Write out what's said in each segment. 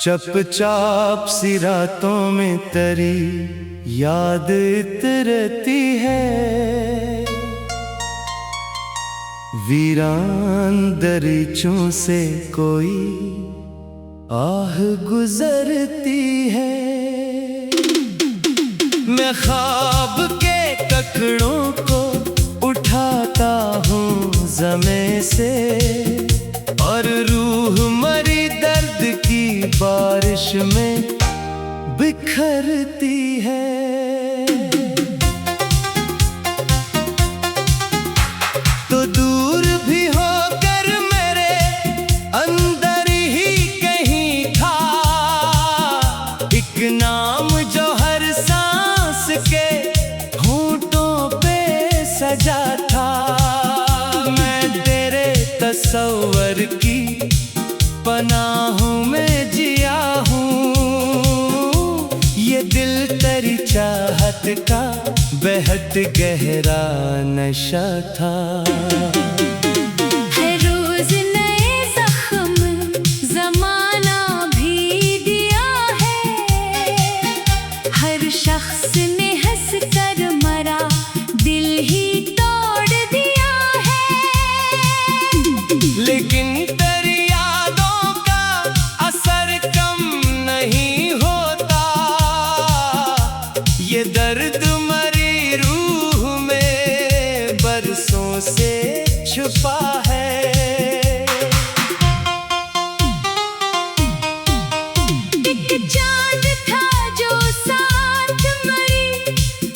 चपचाप सी रातों में तेरी याद इतरती है, वीरान दरीचों से कोई आह गुजरती है। मैं ख्वाब के ककड़ों को उठाता हूँ ज़मीं से, और रूह मरी दर्द की बारिश में बिखरती है। तो दूर भी होकर मेरे अंदर ही कहीं था एक नाम जो हर सांस के होंठों पे सजा था। मैं तेरे तस्वर की पनाहों में जिया हूँ, ये दिल तेरी चाहत का बेहद गहरा नशा था। हर रोज नए जख्म ज़माना भी दिया है, हर शख्स ने हंस कर मरा दिल ही तोड़ दिया है। लेकिन तेरी यादों का असर कम नहीं होता, ये दर्द मरी रूह में बरसों से छुपा है। एक चांद था जो साथ मरी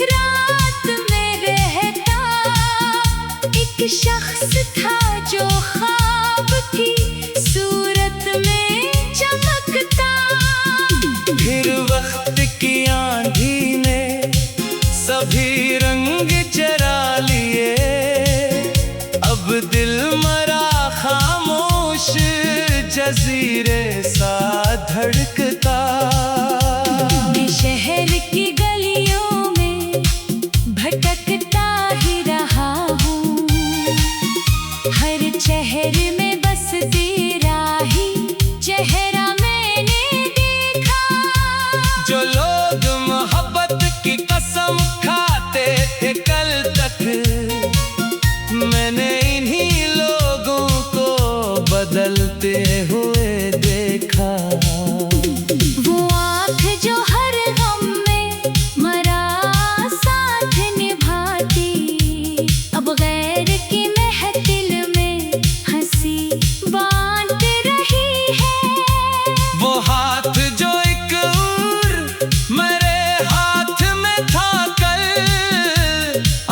रात में रहता, एक शख्स था जो ख्वाब की सूरत में चमकता। फिर वक्त की आंधी ने सभी रंग चरा लिए, अब दिल मरा खामोश जजीरे सा धड़कता। मैं शहर की गलियों में भटकता ही रहा हूँ, हर शहर में बस तेरा ही चेहरा मैंने देखा। जो लोग मोहब्बत की कसम खाते थे कल तक, मैंने इन्हीं लोगों को बदलते हुए देखा। वो आँख जो हर गम में मरा साथ निभाती, अब गैर की महफिल में हंसी बांट रही है। वो हाथ जो एक उर मेरे हाथ में था कल,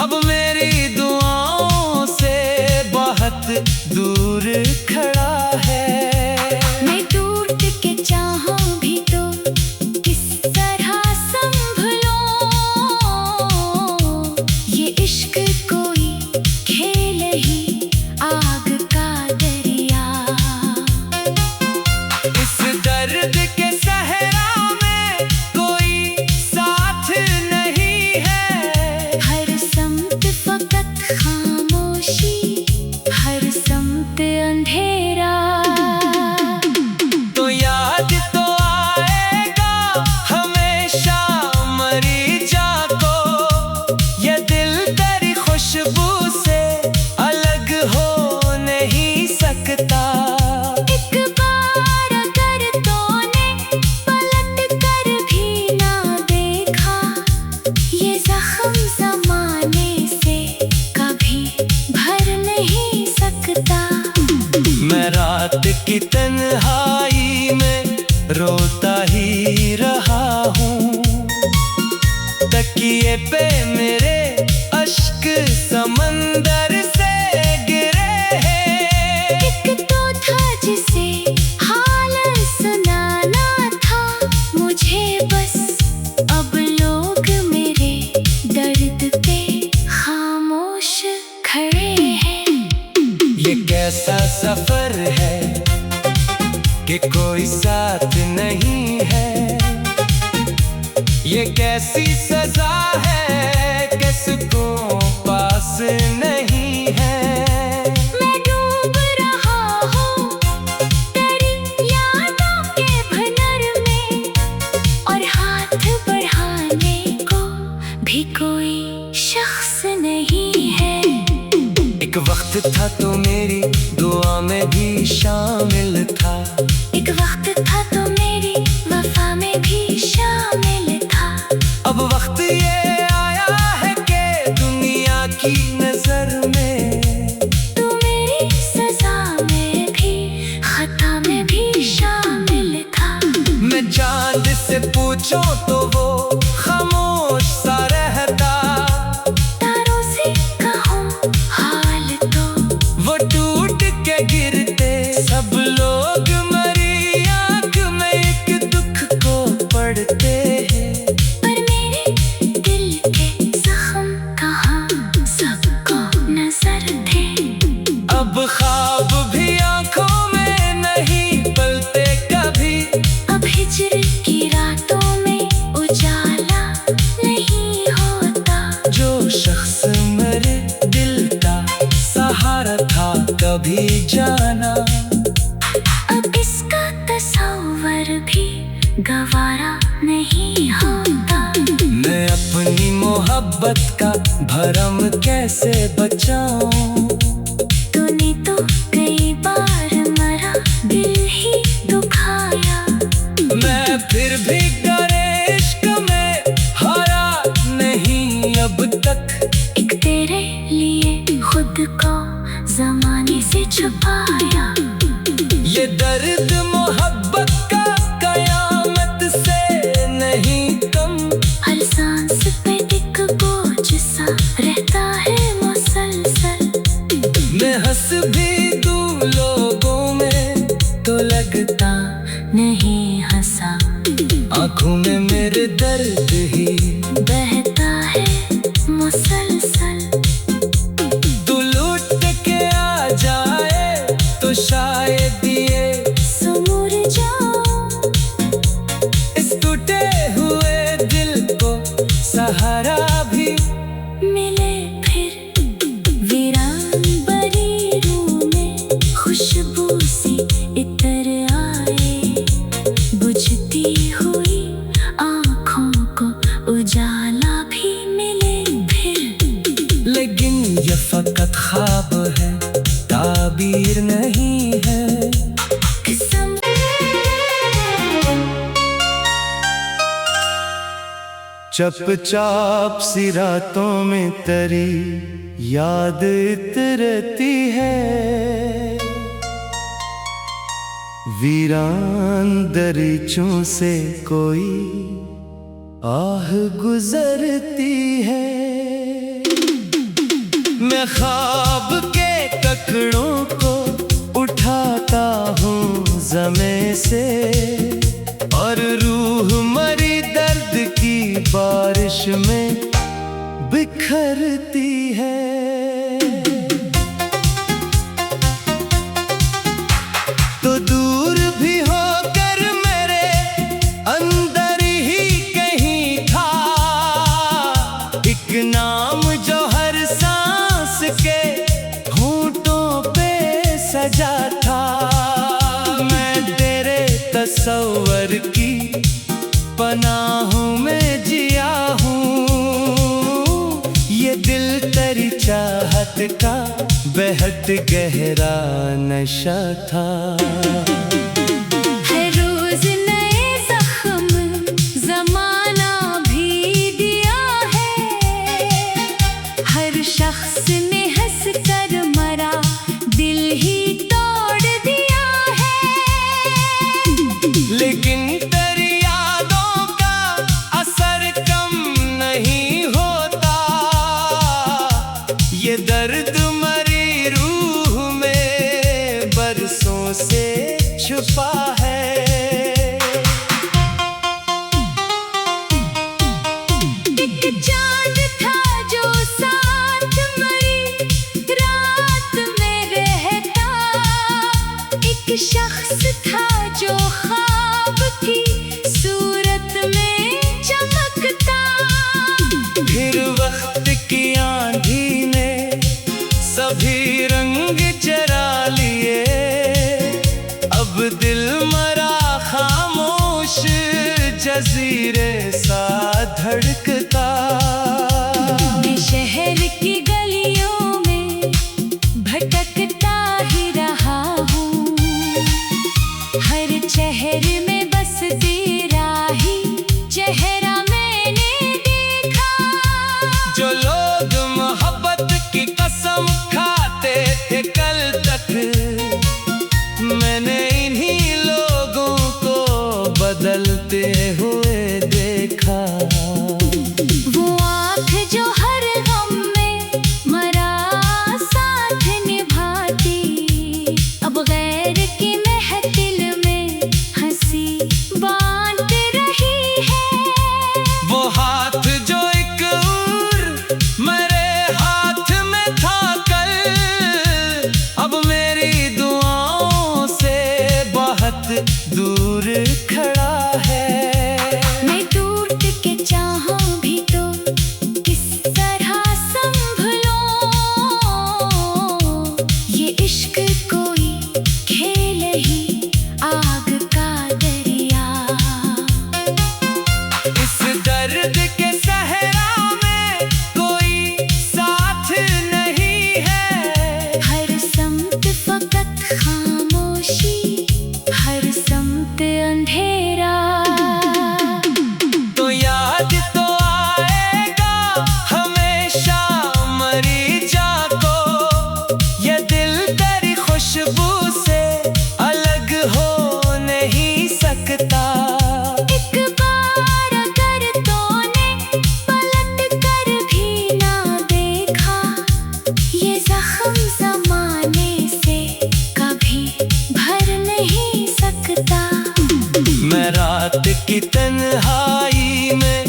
अब मेरी दुआओं से बहुत दूर खड़ा है। मैं टूट के चाहूं भी तो किस तरह संभलूं, ये इश्क कोई खेल ही आग का दरिया। इस दर्द के सहरा में कोई साथ नहीं है, हर समत फकत खामोशी, हर समत अंधेरा। तो याद तो आएगा हमेशा मरीजा को, ये दिल तेरी खुशबू से अलग हो नहीं सकता। एक बार अगर तूने पलट कर भी ना देखा, ये जख्म ज़माने से कभी भर नहीं सकता। मैं रात की तन्हाई में रोता ही रहा हूँ, तकिए पे मेरे अश्क समंदर से गिरे हैं। एक तो था जिसे हाल सुनाना था मुझे बस, अब लोग मेरे दर्द पे खामोश खड़े हैं। ये कैसा सफर है कि कोई साथ नहीं है, ये कैसी सजा है कि सुकून पास नहीं है। मैं डूब रहा हूँ तेरी यादों के भंवर था तो मेरी दुआ में भी शामिल था। एक वक्त था तो मेरी वफा में भी शामिल था। अब वक्त ये आया है कि दुनिया की नजर में तू मेरी सजा में भी खता में भी शामिल था। मैं चांद से पूछूं तो वो खामोश सा रहता। तारों से कहूं हाल तो वो टूट के गिरते। सब लोग मरी आंख में एक दुख को पढ़ते हैं। पर मेरे दिल के जख्म कहाँ सबको नजर थे। अब ख्वाब भी आंखों में नहीं पलते कभी। अब हिजर की रातों में उजाला नहीं होता। जो शख्स मेरे दिल का सहारा था कभी जाना। अब इसका तस्वर भी गवारा नहीं होता। मैं अपनी मोहब्बत का भरम कैसे बचाऊं। तूने तो कई बार मरा दिल ही दुखाया। मैं फिर भी डरे इश्क में हारा नहीं अब तक। एक तेरे लिए खुद को जमाने से छुपाया। ये दर्द मोहब्बत का कयामत से नहीं कम। हर सांस पे एक बोझ सा रहता है मुसलसल। मैं हंस भी दूं लोगों में तो लगता नहीं हंसा। आंखों में मेरे दर्द ही बहता है मुसलसल। तू लूट के आ जाए तो शायद ये सुमुर जाऊं इस टूटे हुए दिल को सहारा भी मिले फिर। वीरान बरी रूह में खुशबू सी इतर आए। बुझती हुई आँखों को उजाला भी मिले फिर। लेकिन ये फकत ख्वाब है ताबीर नहीं है। कसम चपचाप सी रातों में तेरी याद इतरती है। वीरान दरीचों से कोई आह गुजरती है। मैं ख्वाब के ककड़ों को उठाता हूँ ज़मे से और रूह मरी दर्द की बारिश में बिखरती है। तो दूर भी होकर मेरे अंदर ही कहीं था एक नाम जो हर सांस के होंठों पे सजा था। मैं तेरे तस्वर की पनाहों में जिया हूँ। ये दिल तेरी चाहत का बेहद गहरा नशा था। हर रोज नए जख्म जमाना भी दिया है। हर शख्स ने हंस कर मरा दिल ही तोड़ दिया है। लेकिन तेरी यादों का असर कम नहीं होता। ये दर्द मरी रूह में बरसों से छुपा है। एक चांद था जो साथ मरी रात में रहता। एक शख्स था जो ख्वाब की सूरत में चमकता। फिर वक्त की आंधी ने सभी रंग चरा लिए। अब दिल मरा खामोश जजीरे सा धड़कता। मैं शहर की गलियों में भटक इश्क कोई खेल ही आग का दरिया। इस दर्द के सहरा में कोई साथ नहीं है। हर समत फकत खामोशी, हर समत अंधेरा। तो याद तो आएगा हमेशा मरीजा को, ये दिल तेरी खुशबू से अलग हो नहीं सकता। एक बार अगर तूने पलट कर भी ना देखा, ये जख्म ज़माने से कभी भर नहीं सकता। मैं रात की तन्हाई में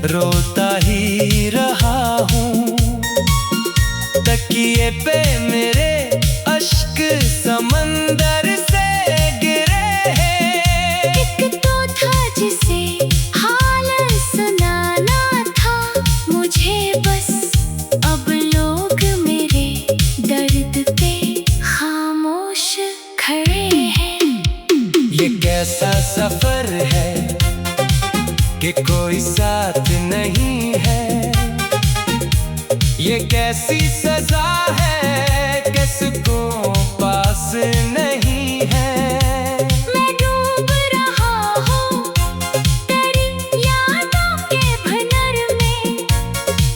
रोता ही रहा हूँ, तकिए पे मेरे अश्क समंदर से गिरे हैं। एक तो था जिसे हाल सुनाना था मुझे बस, अब लोग मेरे दर्द पे खामोश खड़े हैं। ये कैसा सफर है कि कोई साथ नहीं है। ये कैसी सजा है कि सुकून पास नहीं है। मैं डूब रहा हूँ तेरी यादों के भंवर में,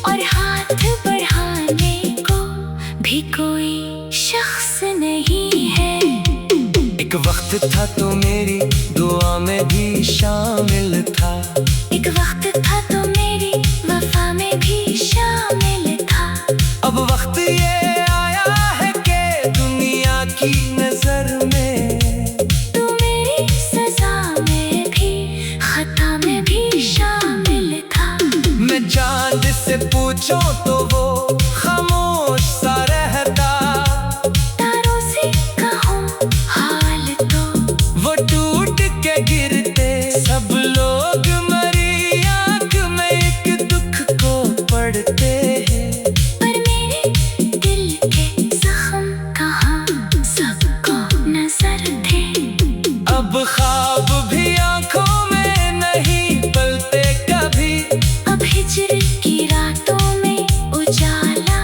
और हाथ बढ़ाने को भी कोई शख्स नहीं है। एक वक्त था तो मेरी दुआ में भी शामिल था। एक वक्त था तो मेरी वफा में भी शामिल था। अब वक्त ये आया है कि दुनिया की नजर में तू मेरी सजा में भी, खता में भी शामिल था। मैं चांद से पूछूं तो वो खामोश सा रहता। तारों से कहूँ हाल तो वो टूट के गिरते सब लोग मरी आंख में एक दुख को पढ़ते हैं। पर मेरे दिल के जख्म कहाँ सबको नजर थे। अब ख्वाब भी आंखों में नहीं पलते कभी। अब हिजर की रातों में उजाला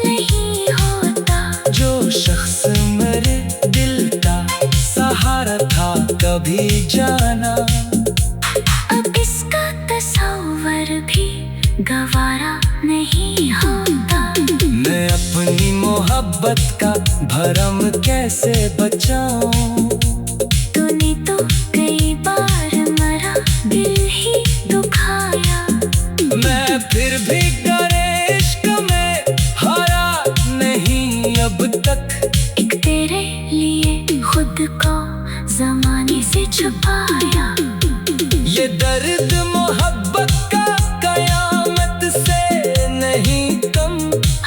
नहीं होता। जो शख्स मेरे दिल का सहारा था कभी जाना, अब इसका तस्वर भी गवारा नहीं होता। मैं अपनी मोहब्बत का भरम कैसे बचाऊं। तूने तो कई बार मरा दिल ही दुखाया। मैं फिर भी डरे इश्क में हारा नहीं अब तक। एक तेरे लिए खुद को जमाने से छुपाया। ये दर्द मोहब्बत का कयामत से नहीं कम।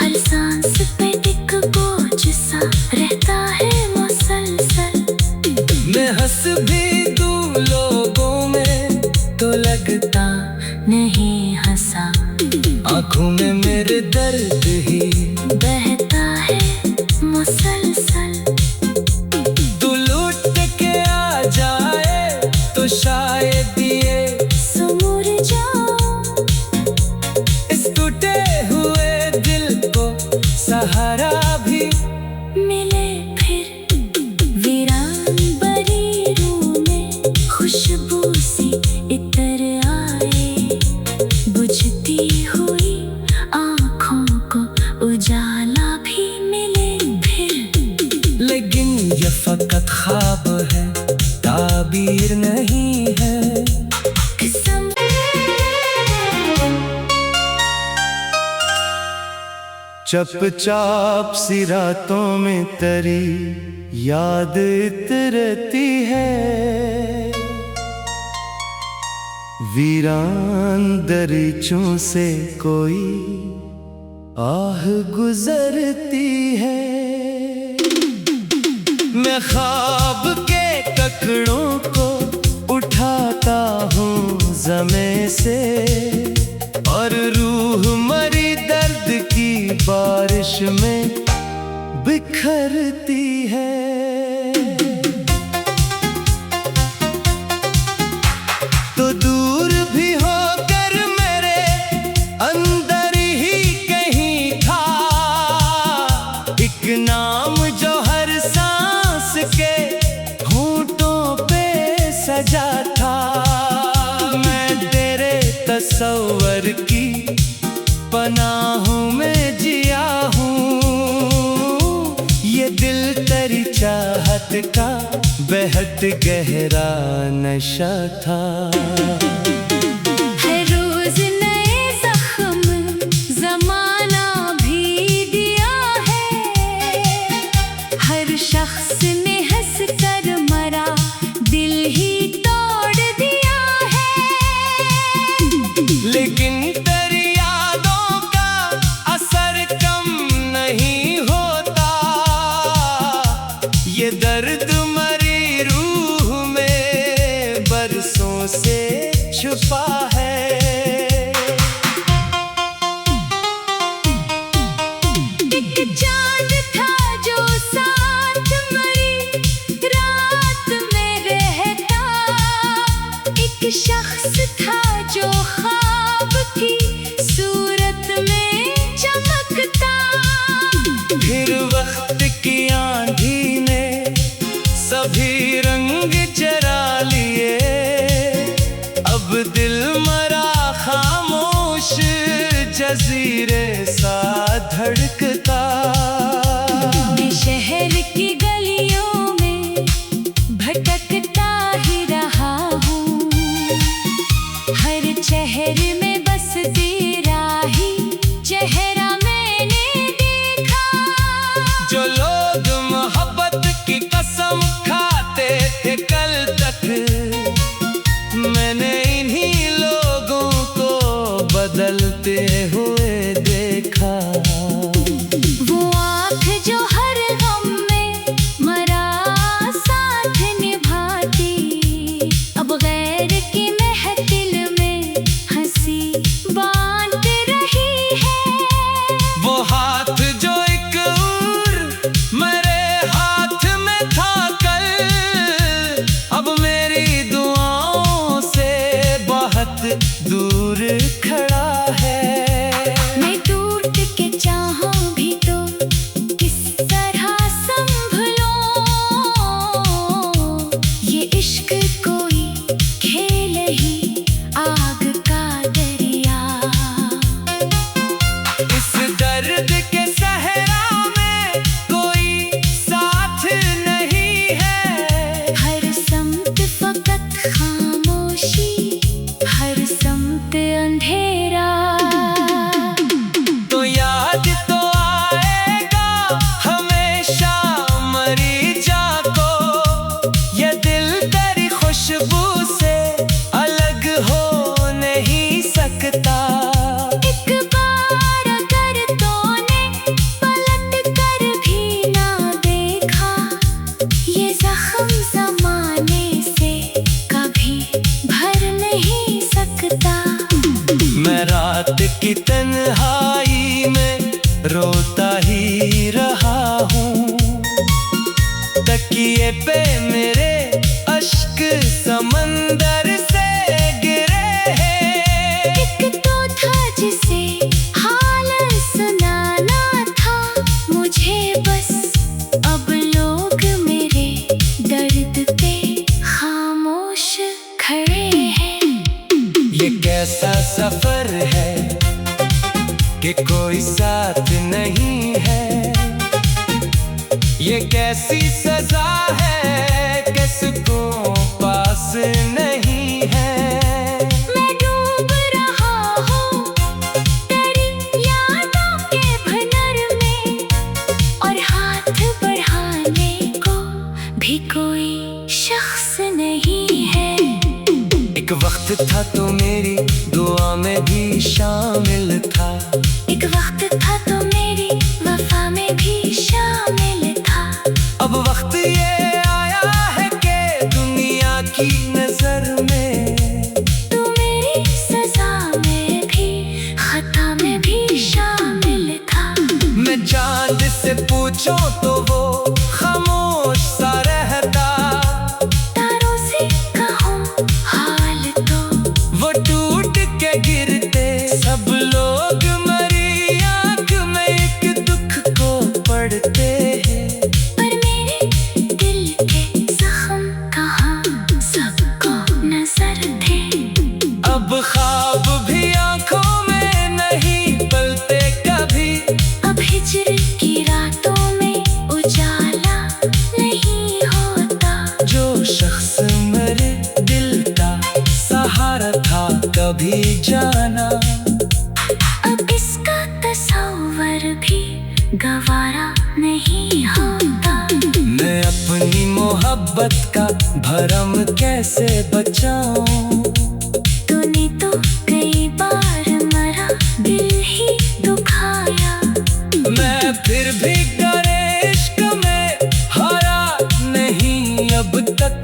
हर सांस पे एक बोझ सा रहता है मुसलसल। मैं हंस भी दूं लोगों में तो लगता नहीं हंसा, आंखों में मेरे दर्द ही बहता है मुसलसल। तू लूट के आ जाए तो शायद ये सुमुर जाऊं इस टूटे हुए दिल को सहारा भी मिले फिर। वीरान बरी रूह में खुशबू सी इतर आए। बुझती हुई आँखों को उजाला भी मिले फिर। लेकिन ये फकत ख्वाब है, ताबीर नहीं है। कसम चपचाप सी रातों में तेरी याद इतरती है। वीरान दरीचों से कोई आह गुजरती है। मैं ख्वाब के ककड़ों को उठाता हूँ ज़मे से, और रूह मरी दर्द की बारिश में बिखरती है। तो दूर भी होकर मेरे अंदर ही कहीं था एक नाम जो हर सांस के होंठों पे सजा था। मैं तेरे तस्वर की पनाहों में जिया हूँ, ये दिल तेरी चाहत का बेहद गहरा नशा था। हर रोज नए जख्म जमाना भी दिया है, हर शख्स ने हंस कर मरा दिल ही तोड़ दिया है। लेकिन तेरी यादों का असर कम नहीं होता, ये दर्द मरी रूह में बरसों से छुपा है। एक चांद था जो साथ मरी रात में रहता, एक शख्स था जो ख्वाब की सूरत में चमकता। फिर वक्त की आंधी ने सभी रंग चरा लिए, अब दिल मरा खामोश जजीरे सा धड़कता। मैं शहर की गलियों में भटकता ही रहा हूँ, हर चेहर में बस तेरा ही चेहरा मैंने देखा। जो लोग मोहब्बत की कसम खाते थे कल तक, मैंने इन्हीं लोगों को बदलते हुए देखा। वो आँख जो हर गम में मरा साथ निभाती, अब गैर की महफिल में हंसी बांट रही है। वो हाथ जो एक उर मेरे हाथ में था कल, अब मेरी दुआओं से बहुत दूर खड़ा है। मैं टूट के चाहूं भी तो किस तरह संभलूं, ये इश्क कोई खेल ही आग का दरिया। इस दर्द के सहरा में कोई साथ नहीं है, हर समत फकत खामोशी, हर समत अंधेरा। तो याद तो आएगा हमेशा मरी जाको, ये दिल तेरी खुशबू से अलग हो नहीं सकता। एक बार अगर तूने पलट कर भी ना देखा, ये जख्म ज़माने से कभी भर नहीं सकता। मैं रात की तन्हाई में रोता ही रहा हूँ, तकिए पे मेरे अश्क समंदर से गिरे हैं। एक तो था जिसे हाल सुनाना था मुझे बस, अब लोग मेरे दर्द पे खामोश खड़े हैं। ये कैसा सफर है कि कोई साथ नहीं है, ये कैसी सजा है कि सुकून पास नहीं है। मैं डूब रहा हूँ तेरी यादों के भंवर में, और हाथ बढ़ाने को भी कोई शख्स नहीं है। एक वक्त था तो मेरी दुआ में भी शामिल था, एक वक्त था तो मेरी वफा में भी शामिल था। अब वक्त ये आया है कि दुनिया की नजर में तू मेरी सजा में भी खता में भी शामिल था। मैं चांद से पूछूं कभी जाना। अब इसका तस्वर भी गवारा नहीं होता। मैं अपनी मोहब्बत का भरम कैसे बचाऊं? तूने तो कई बार मरा दिल ही दुखाया। मैं फिर भी डरे इश्क में हारा नहीं अब तक।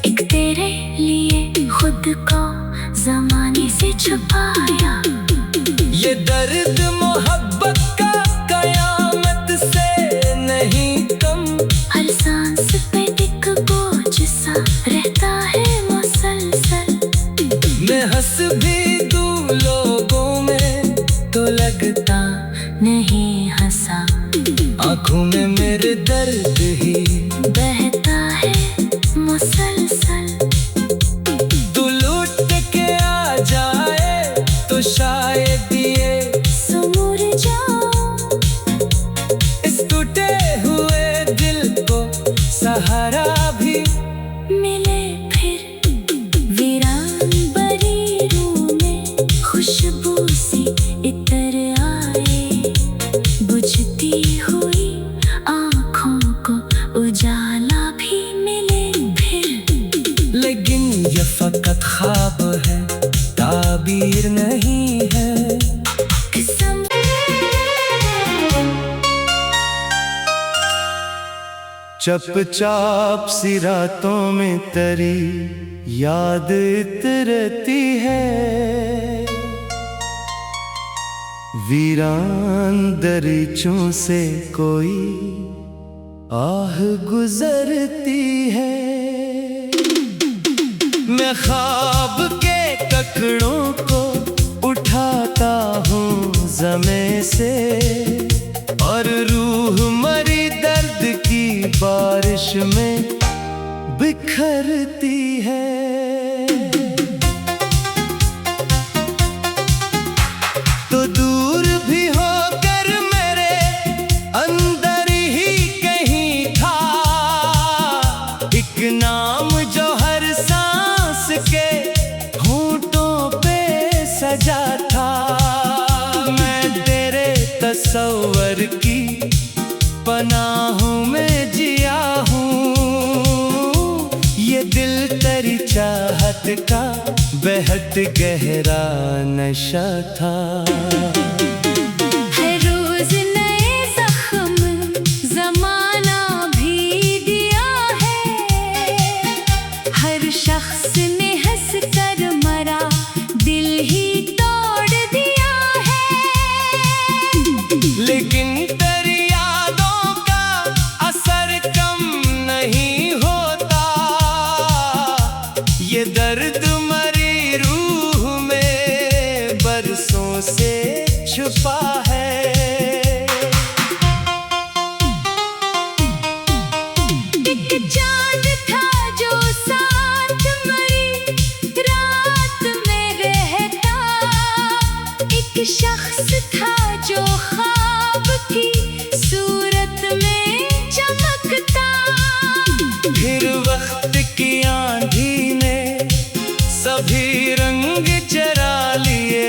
एक तेरे लिए खुद को जमाने से छुपाया। ये दर्द मोहब्बत का कयामत से नहीं कम। हर सांस पे एक बोझ सा रहता है मुसलसल। मैं हंस भी दूं लोगों में तो लगता नहीं हंसा। आंखों में मेरे दर्द ही बहता है मुसलसल। तू लूट के आ जाए तो शायद ये सुमुर जाऊं। इस टूटे हुए दिल को सहारा भी मिले फिर वीरान बरी रूह में खुशबू सी इतर आए। बुझती हुई आँखों को उजाला भी मिले फिर। लेकिन ये फकत ख्वाब है, ताबीर नहीं है। कसम चपचाप सी रातों में तेरी याद इतरती है। वीरान दरीचों से कोई आह गुजरती है। मैं ख्वाब के ककड़ों को उठाता हूँ ज़मे से और रूह मरी दर्द की बारिश में बिखरती है। तो दूर भी होकर मेरे अंदर ही कहीं था एक नाम जो हर सांस के होंठों पे सजा था। मैं तेरे तस्वर की पनाहों में जिया हूँ। ये दिल तेरी चाहत का बेहद गहरा नशा था। हर रोज नए जख्म जमाना भी दिया है। हर शख्स ने हंस कर मरा दिल ही तोड़ दिया है। लेकिन तेरी यादों का असर कम नहीं होता। ये दर्द मरी रूह में बरसों से छुपा है। एक चांद था जो साथ मरी रात में रहता। एक शख्स था जो ख्वाब की सूरत में चमकता। फिर वक्त की आंधी ने सभी रंग चरा लिए।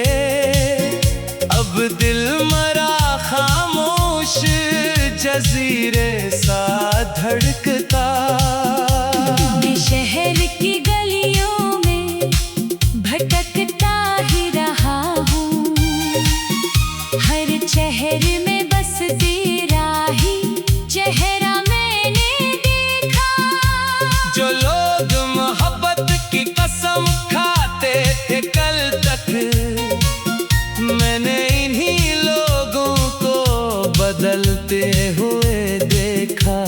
अब दिल मरा खामोश जजीरे सा धड़कता। मैं शहर की गलियों में भटकता ही रहा हूँ। हर चेहर में बस तेरा ही चेहरा मैंने देखा। जो लोग मोहब्बत की कसम खाते थे कल तक, मैंने इन्हीं लोगों को बदलते हुए देखा।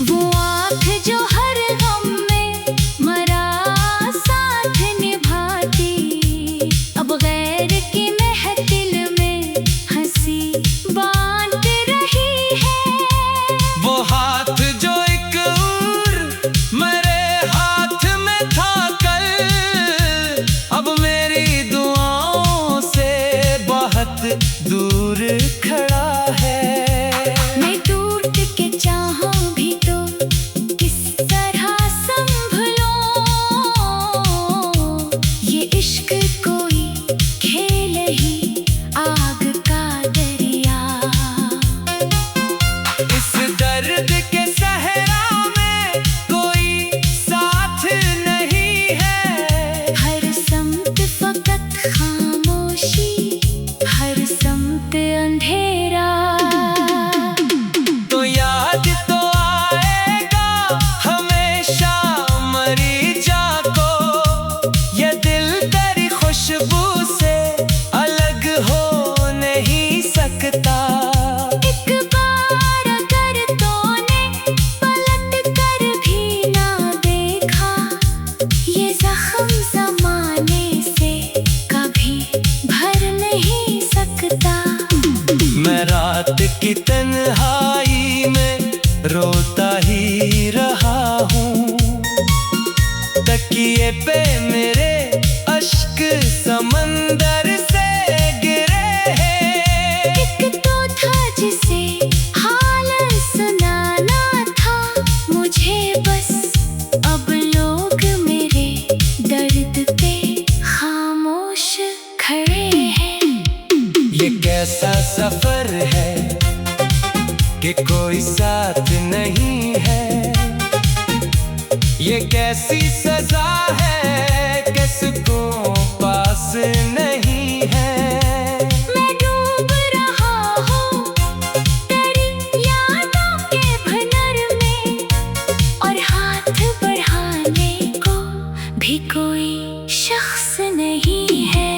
वो आँख जो हर गम में मरा साथ निभाती। अब गैर की महफिल में हंसी बांट रही है। वो हाथ जो एक और सीने पे मेरे अश्क समंदर से गिरे हैं। एक तो था जिसे हाल सुनाना था मुझे बस, अब लोग मेरे दर्द पे खामोश खड़े हैं। ये कैसा सफर है कि कोई साथ नहीं है, ये कैसी सजा है कि सुकून पास नहीं है। मैं डूब रहा हूँ तेरी यादों के भंवर में, और हाथ बढ़ाने को भी कोई शख्स नहीं है।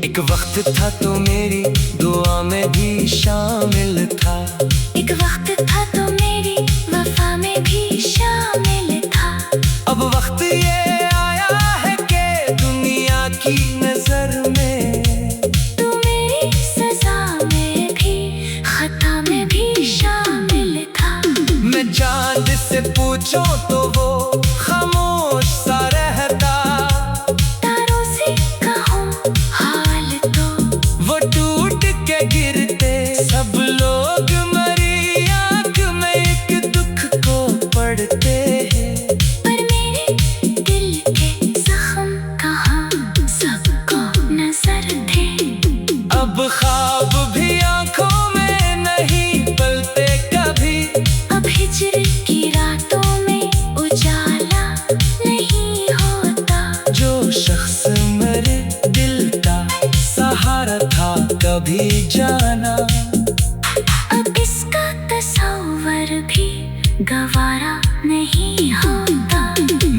एक वक्त था तो मेरी दुआ में भी शामिल था, एक वक्त था तो मेरी वफा में भी शामिल था। अब वक्त ये आया है कि दुनिया की नजर में तू मेरी सजा में भी खता में भी शामिल था। मैं चांद से पूछूं तो वो खामोश सा रहता, तारों से कहूँ हाल तो वो टूट के गिरते। सब लोग मरी आंख में एक दुख को पढ़ते हैं, पर मेरे दिल के जख्म कहाँ सबको नजर थे। अब ख्वाब भी आंखों में नहीं पलते कभी, अब हिज्र की रातों में उजाला नहीं होता। जो शख्स मेरे दिल का सहारा था कभी जाना, अब इसका तस्वर भी गवारा नहीं होता।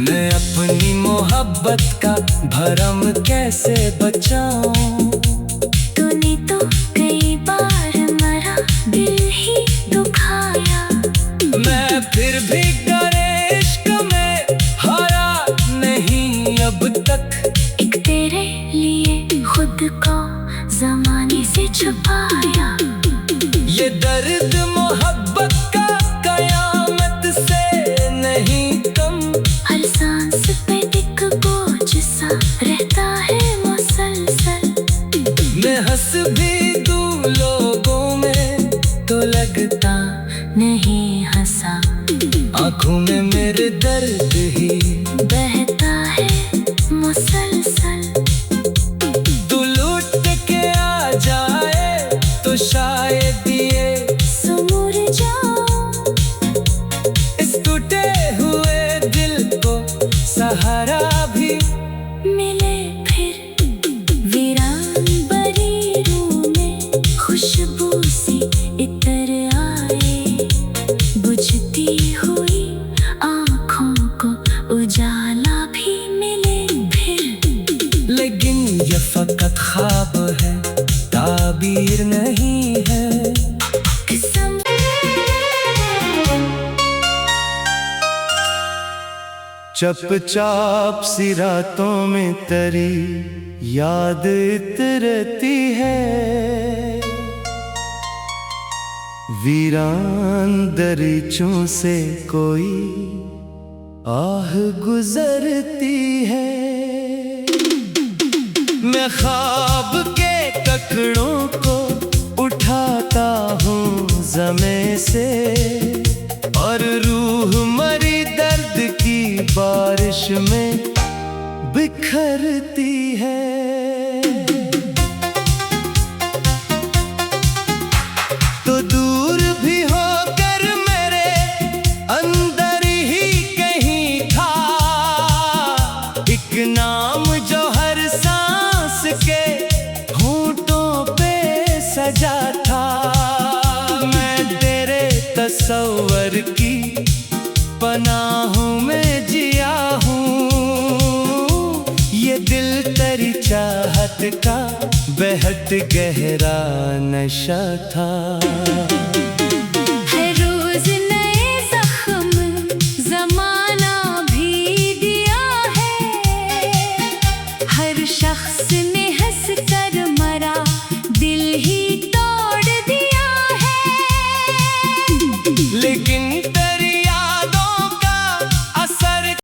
मैं अपनी मोहब्बत का भरम कैसे बचाऊं। तूने तो कई बार मरा दिल ही दुखाया, मैं फिर भी डरे इश्क में हारा नहीं अब तक। एक तेरे लिए खुद को जमाने से छुपाया। ये दर्द मोहब्बत का कयामत से नहीं कम, हर सांस पे एक बोझ सा रहता है मुसलसल। मैं हंस भी दूं लोगों में तो लगता नहीं हंसा, आंखों में मेरे दर्द ही बहता है मुसलसल। तू लूट के आ जाए तो शायद ये सुमुर जाऊं इस टूटे हुए दिल को सहारा भी मिले फिर। वीरान बरी रूह में खुशबू सी इतर आए, बुझती हुई आँखों को उजाला भी मिले फिर। लेकिन ये फकत ख्वाब है, ताबीर नहीं है। कसम चपचाप सी रातों में तेरी याद इतरती है, वीरान दरीचों से कोई आह गुजरती है। मैं ख्वाब के ककड़ों को उठाता हूँ ज़मे से, और रूह मरी दर्द की बारिश में बिखरती है। तो दूर भी होकर मेरे अंदर ही कहीं था एक नाम जो हर सांस के होंठों पे सजा था। मैं तेरे तस्वर की पनाहों में जिया हूँ, ये दिल तेरी चाहत का बेहद गहरा नशा था। हर रोज नए जख्म जमाना भी दिया है, हर शख्स